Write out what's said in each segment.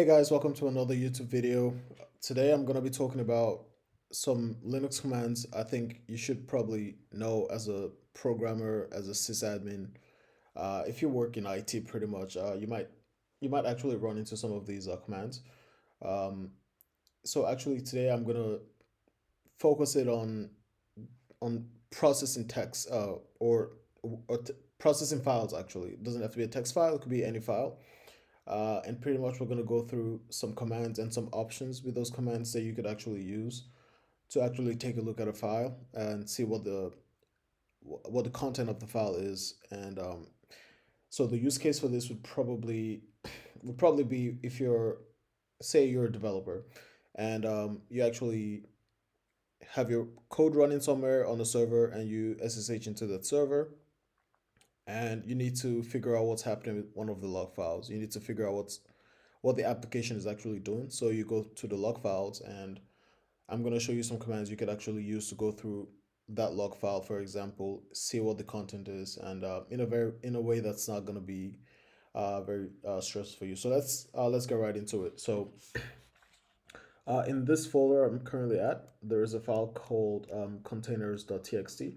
Hey guys, welcome to another YouTube video. Today I'm going to be talking about some Linux commands I think you should probably know as a programmer, as a sysadmin. If you work in IT pretty much, you might actually run into some of these commands. Um, so actually today I'm going to focus it on processing text or processing files actually. It doesn't have to be a text file, it could be any file. And pretty much we're going to go through some commands and some options with those commands that you could actually use to actually take a look at a file and see what the content of the file is. And so the use case for this would probably be if you're a developer and you actually have your code running somewhere on a server and you SSH into that server and you need to figure out what's happening with one of the log files. You need to figure out what the application is actually doing. So you go to the log files, and I'm going to show you some commands you could actually use to go through that log file, for example, see what the content is, and in a way that's not going to be very stressful for you. So let's get right into it. So in this folder I'm currently at, there is a file called containers.txt.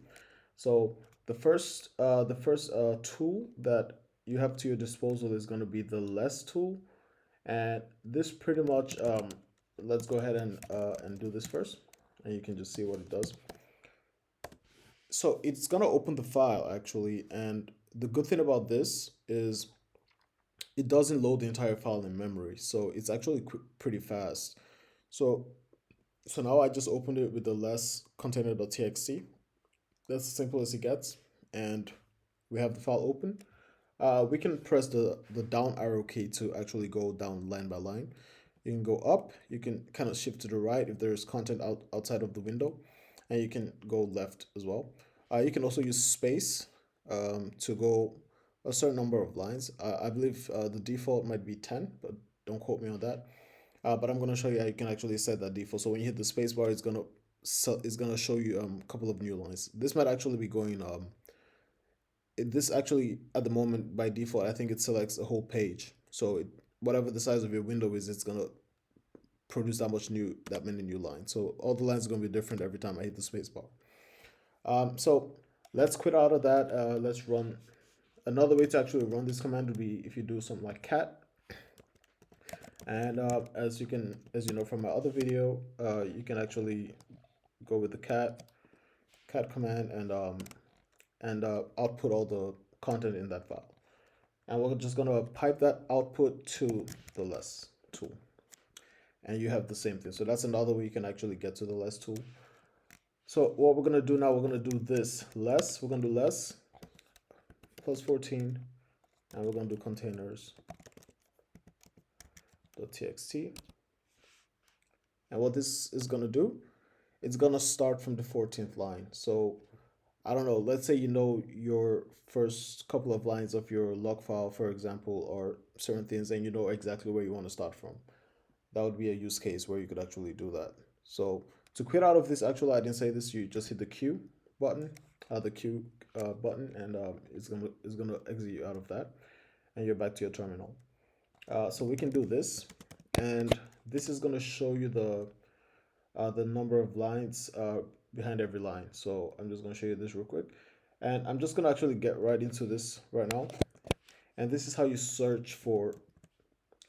So the first tool that you have to your disposal is going to be the less tool, and this pretty much let's go ahead and do this first, and you can just see what it does. So it's gonna open the file actually, and the good thing about this is it doesn't load the entire file in memory, so it's actually pretty fast. So so now I just opened it with the less container.txt. That's as simple as it gets, and we have the file open. We can press the down arrow key to actually go down line by line. You can go up, you can kind of shift to the right if there's content outside of the window, and you can go left as well. You can also use space to go a certain number of lines. I believe the default might be 10, but don't quote me on that. But I'm going to show you how you can actually set that default. So when you hit the space bar, it's gonna show you a couple of new lines. This might actually be going this actually at the moment by default I think it selects a whole page, so whatever the size of your window is, it's gonna produce that many new lines, so all the lines are going to be different every time I hit the space bar. So let's quit out of that. Let's run. Another way to actually run this command would be if you do something like cat, and as you know from my other video, you can actually go with the cat command and output all the content in that file. And we're just gonna pipe that output to the less tool, and you have the same thing. So that's another way you can actually get to the less tool. So what we're gonna do now, we're gonna do this less. We're gonna do less plus 14, and we're gonna do containers.txt. And what this is gonna do, it's gonna start from the 14th line. So I don't know, let's say you know your first couple of lines of your log file, for example, or certain things, and you know exactly where you want to start from. That would be a use case where you could actually do that. So to quit out of this, actually, I didn't say this, you just hit the Q button, the Q button, and it's gonna exit you out of that, and you're back to your terminal. So we can do this, and this is gonna show you the number of lines behind every line. So I'm just going to show you this real quick. And I'm just going to actually get right into this right now. And this is how you search for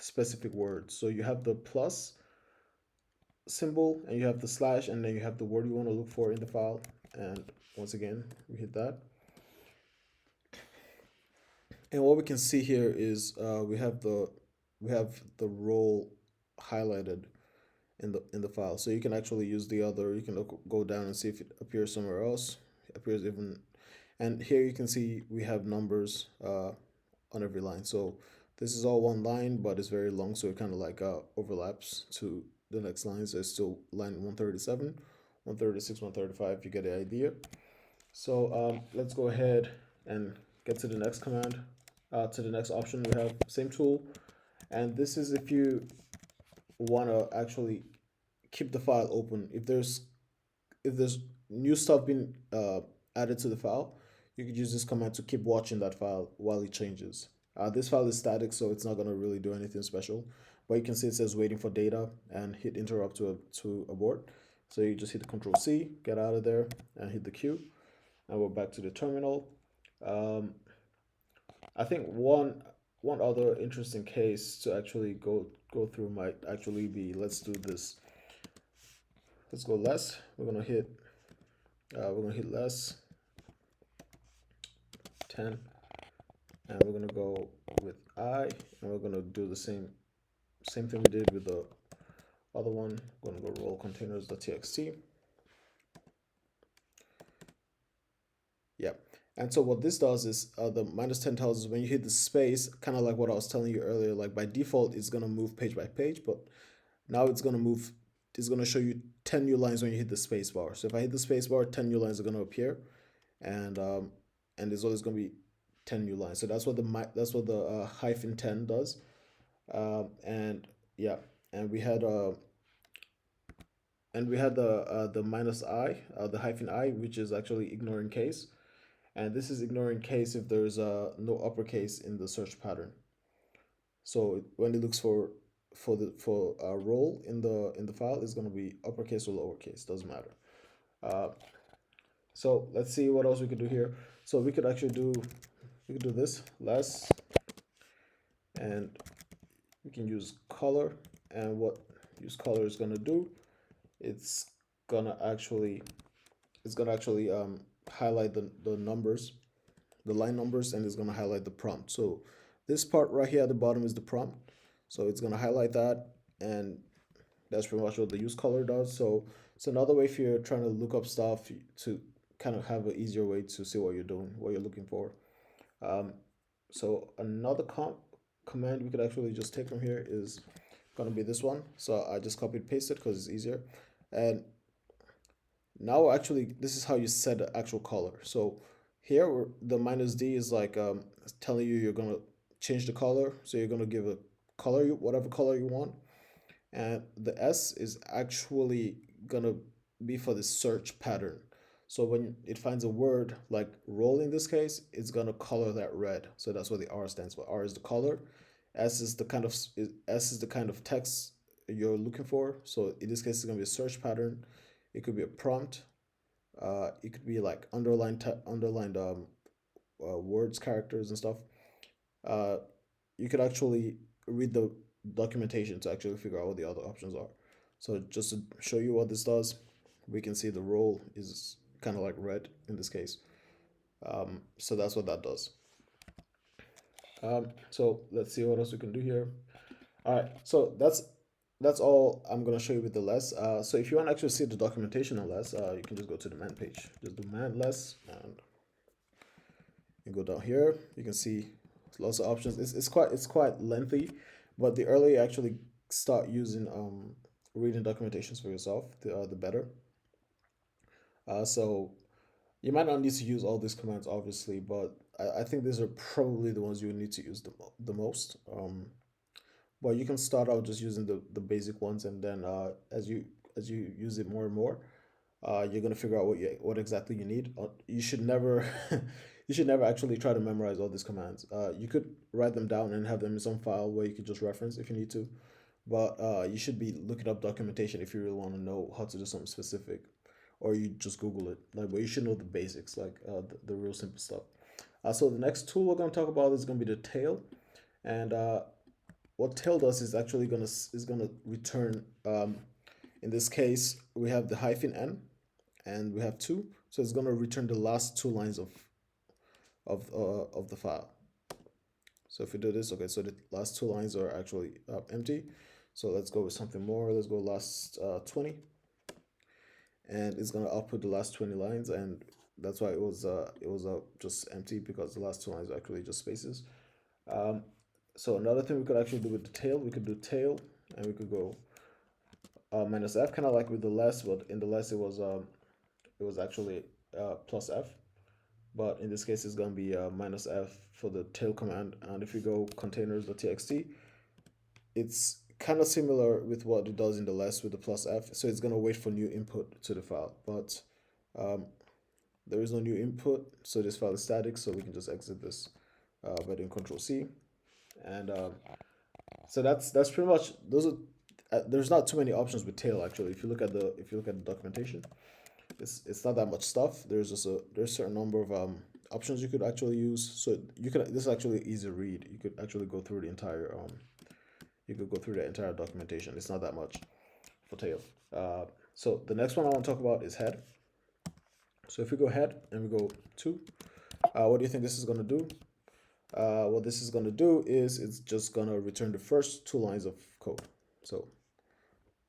specific words. So you have the plus symbol, and you have the slash, and then you have the word you want to look for in the file. And once again, we hit that. And what we can see here is we have the role highlighted in the file. So you can actually use the other. You can go down and see if it appears somewhere else. It appears even, and here you can see we have numbers on every line. So this is all one line, but it's very long, so it kind of like overlaps to the next line. So it's still line 137, 136, 135. You get the idea. So let's go ahead and get to the next command. To the next option, we have same tool, and this is if you want to actually keep the file open. If there's new stuff being added to the file, you could use this command to keep watching that file while it changes. This file is static, so it's not going to really do anything special. but you can see it says waiting for data and hit interrupt to abort. So you just hit Control C, get out of there, and hit the Q, and we're back to the terminal. Um, I think one other interesting case to actually go through might actually be, let's do this. Let's go less. We're gonna hit less 10, and we're gonna go with I, and we're gonna do the same thing we did with the other one. We're gonna go roll containers.txt. Yeah. And so what this does is the -10 tells us when you hit the space, kind of like what I was telling you earlier, like by default, it's going to move page by page, but now it's going to show you 10 new lines when you hit the space bar. So if I hit the space bar, 10 new lines are going to appear, and there's always going to be 10 new lines. So that's what the hyphen 10 does. And yeah, and we had the minus I, the hyphen I, which is actually ignoring case. And this is ignoring case if there's no uppercase in the search pattern. So when it looks for a role in the file, it's going to be uppercase or lowercase, doesn't matter. Uh, so let's see what else we could do here. So we could actually do this less, and we can use color. And what use color is going to do, it's gonna actually highlight the numbers, the line numbers, and it's going to highlight the prompt. So this part right here at the bottom is the prompt. So it's going to highlight that, and that's pretty much what the use color does. So it's another way if you're trying to look up stuff to kind of have an easier way to see what you're doing, what you're looking for. Um, so another command we could actually just take from here is going to be this one. So I just copied pasted because it's easier. And now actually this is how you set the actual color. So here the -d is like telling you you're gonna change the color. So you're gonna give a color, whatever color you want, and the S is actually gonna be for the search pattern. So when it finds a word like roll in this case, it's gonna color that red. So that's what the R stands for. R is the color. S is the kind of text you're looking for. So in this case, it's gonna be a search pattern. It could be a prompt. It could be like underlined words, characters, and stuff. Uh, you could actually read the documentation to actually figure out what the other options are. So just to show you what this does, we can see the role is kind of like red in this case. So that's what that does. So let's see what else we can do here. All right, so that's all I'm gonna show you with the less. So if you want to actually see the documentation on less, you can just go to the man page. Just do man less, and you go down here. You can see lots of options. It's quite lengthy, but the earlier you actually start using reading documentations for yourself, the better. So you might not need to use all these commands, obviously, but I think these are probably the ones you need to use the most. But you can start out just using the basic ones, and then as you use it more and more, you're gonna figure out what exactly you need. You should never you should never actually try to memorize all these commands. You could write them down and have them in some file where you could just reference if you need to, but you should be looking up documentation if you really want to know how to do something specific, or you just Google it. Like, but you should know the basics, like the real simple stuff. So the next tool we're gonna talk about is gonna be the tail, and what tail does is actually gonna return. In this case, we have the hyphen n, and we have two, so it's gonna return the last two lines of the file. So if we do this, okay, so the last two lines are actually empty. So let's go with something more. Let's go last 20, and it's gonna output the last 20 lines, and that's why it was just empty, because the last two lines are actually just spaces. Um, so another thing we could actually do with the tail, we could do tail, and we could go -f, kind of like with the less, but in the less it was actually plus f. But in this case, it's going to be -f for the tail command. And if you go containers.txt, it's kind of similar with what it does in the less with the plus f. So it's going to wait for new input to the file. But there is no new input, so this file is static. So we can just exit this by doing Control C. And So that's pretty much those are. There's not too many options with tail actually. If you look at the documentation, it's not that much stuff. There's a certain number of options you could actually use. So you could this is actually easy to read. You could actually go through the entire you could go through the entire documentation. It's not that much for tail. So the next one I want to talk about is head. So if we go head and we go two, what do you think this is gonna do? What this is gonna do is it's just gonna return the first two lines of code. So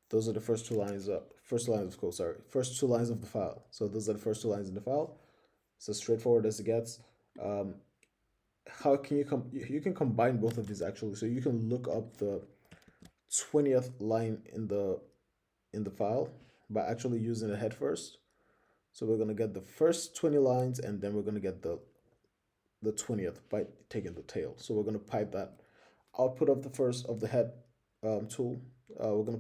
those are the first lines of code. Sorry, first two lines of the file. So those are the first two lines in the file. It's as straightforward as it gets. Um, how can you can combine both of these actually? So you can look up the 20th line in the file by actually using the head first. So we're gonna get the first 20 lines, and then we're gonna get the 20th by taking the tail. So we're gonna pipe that output of the first of the head tool. We're gonna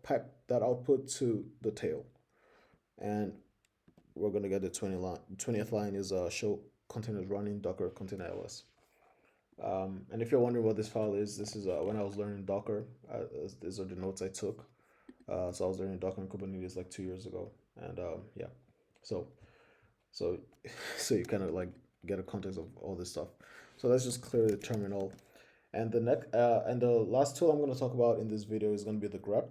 pipe that output to the tail, and we're gonna get the 20th line is show containers running Docker container ls. And if you're wondering what this file is, this is when I was learning Docker. These are the notes I took. So I was learning Docker and Kubernetes like 2 years ago, and yeah, so so so you kind of like get a context of all this stuff. So let's just clear the terminal. And the last tool I'm going to talk about in this video is going to be the grep.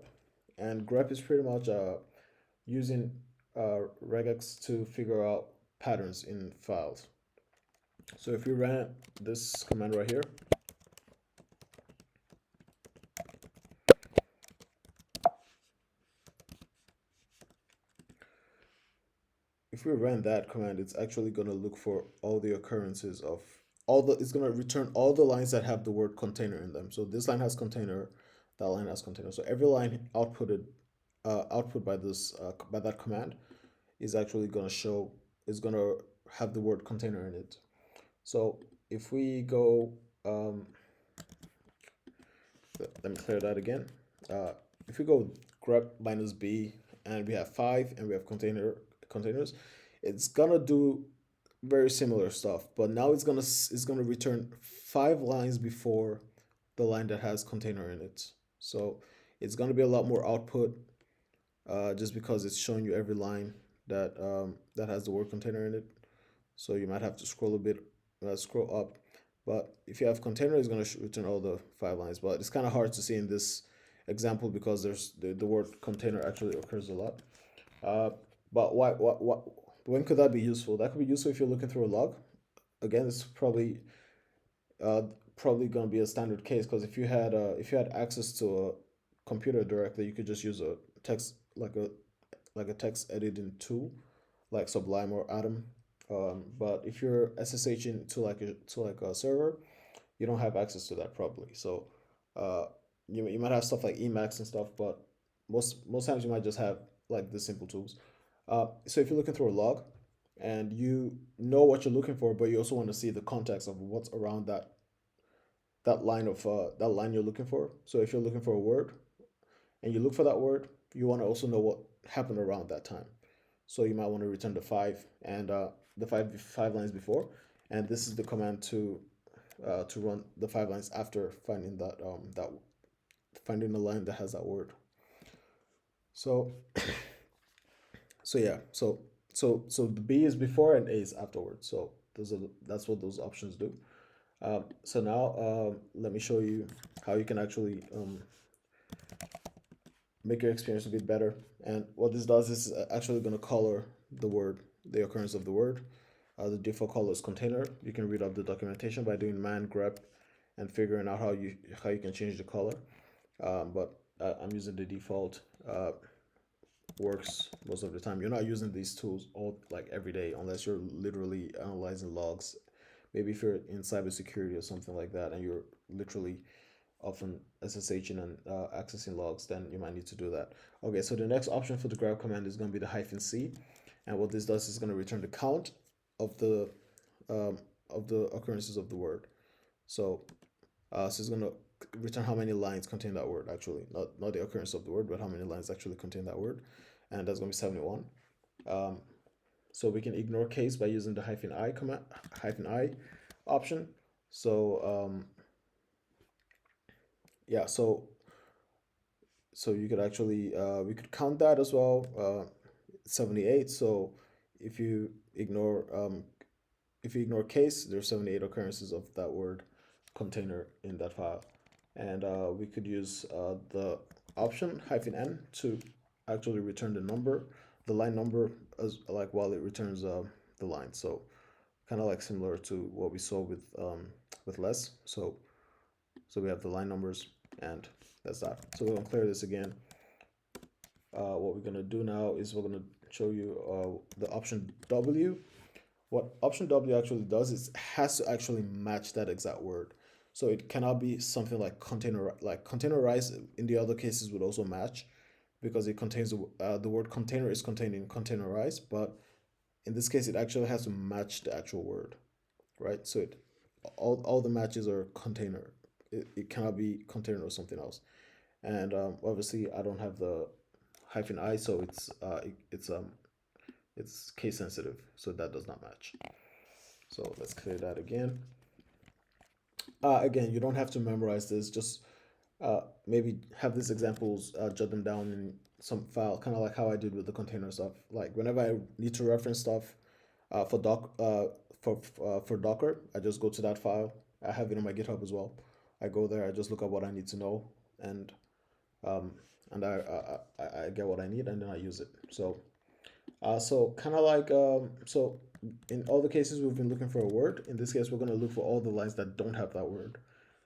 And grep is pretty much using regex to figure out patterns in files. So if we ran this command right here, if we ran that command, it's actually going to look for all the occurrences of it's going to return all the lines that have the word container in them. So this line has container, that line has container. So every line output by by that command is actually going to show is going to have the word container in it. So if we go, let me clear that again. If we go grep minus b and we have 5 and we have containers, it's gonna do very similar stuff, but now it's gonna return 5 lines before the line that has container in it. So it's gonna be a lot more output, just because it's showing you every line that has the word container in it. So you might have to scroll a bit, scroll up. But if you have container, it's going to return all the 5 lines. But it's kind of hard to see in this example because there's the word container actually occurs a lot. Uh, but when could that be useful? That could be useful if you're looking through a log. Again, it's uh, probably going to be a standard case because if you had access to a computer directly, you could just use a text like a text editing tool like Sublime or Atom. But if you're SSHing to like a server, you don't have access to that probably. So uh, you might have stuff like Emacs and stuff, but most times you might just have like the simple tools. So if you're looking through a log and you know what you're looking for, but you also want to see the context of what's around that line you're looking for. So if you're looking for a word and you look for that word, you want to also know what happened around that time. So you might want to return the 5 lines before, and this is the command to run the 5 lines after finding the line that has that word. So yeah, so the B is before and A is afterwards. So that's what those options do. So now let me show you how you can actually make your experience a bit better. And what this does is actually going to color the occurrence of the word. The default color is container. You can read up the documentation by doing man grep and figuring out how you can change the color. But I'm using the default. Works most of the time. You're not using these tools all like every day unless you're literally analyzing logs. Maybe if you're in cybersecurity or something like that, and you're literally often SSHing and accessing logs, then you might need to do that. Okay, so the next option for the grab command is going to be the -c, and what this does is going to return the count um, of the occurrences of the word. So so it's going to return how many lines contain that word actually, not the occurrence of the word, but how many lines actually contain that word, and that's going to be 71. Um, so we can ignore case by using the -i command, -i option. So yeah, so you could actually we could count that as well. 78. So if you ignore if you ignore case, there's 78 occurrences of that word container in that file. And we could use the option -n to actually return the number, the line number, as like while it returns the line. So kind of like similar to what we saw with less. So we have the line numbers, and that's that. So we're gonna clear this again. What we're gonna do now is we're gonna show you the option W. What option W actually does is it has to actually match that exact word. So it cannot be something like containerize in the other cases would also match because it contains the word container is contained in containerize, but in this case it actually has to match the actual word, right? So all the matches are container. It cannot be container or something else. And obviously I don't have the -I, so it's case sensitive, so that does not match. So let's clear that again. Again, you don't have to memorize this. Just maybe have these examples, jot them down in some file, kind of like how I did with the container stuff. Like whenever I need to reference stuff for for Docker, I just go to that file. I have it on my GitHub as well. I go there, I just look up what I need to know, and um, I get what I need, and then I use it. So kind of like so in all the cases we've been looking for a word. In this case, we're gonna look for all the lines that don't have that word,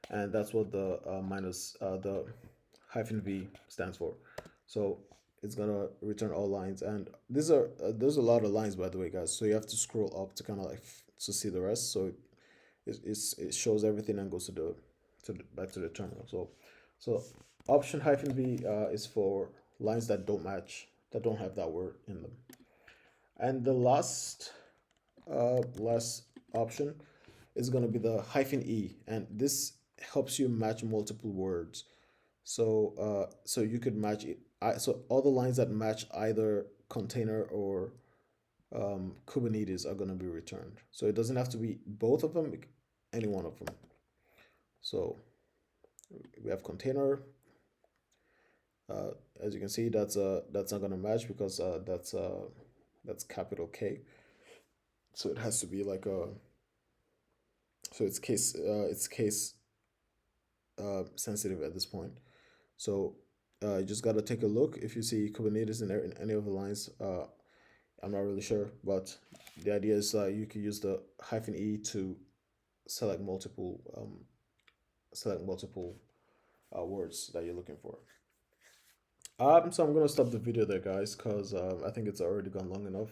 and that's what the the -v stands for. So it's gonna return all lines, and these are there's a lot of lines by the way, guys. So you have to scroll up to kind of like to see the rest. So it shows everything and goes to the back to the terminal. So option -v is for lines that don't match, that don't have that word in them. And the last option is going to be the -e, and this helps you match multiple words. So you could match it. So all the lines that match either container or Kubernetes are going to be returned. So it doesn't have to be both of them, any one of them. So we have container. As you can see, that's not going to match because that's capital K. So it has to be like a so it's case sensitive at this point. So you just got to take a look if you see Kubernetes in there in any of the lines. I'm not really sure, but the idea is you can use the -e to select multiple words that you're looking for. So I'm gonna stop the video there, guys, because I think it's already gone long enough.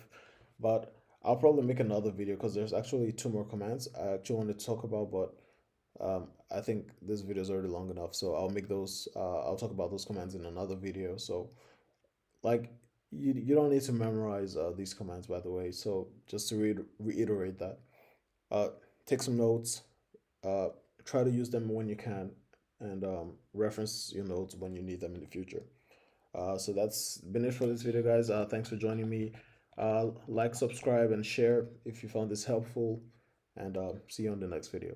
But I'll probably make another video because there's actually two more commands I actually wanted to talk about, but I think this video is already long enough, so I'll make those. I'll talk about those commands in another video. So like you don't need to memorize these commands, by the way. So just to reiterate that, uh, take some notes. Uh, Try to use them when you can, and reference your notes when you need them in the future. So that's been it for this video, guys. Thanks for joining me. Like, subscribe, and share if you found this helpful, and see you on the next video.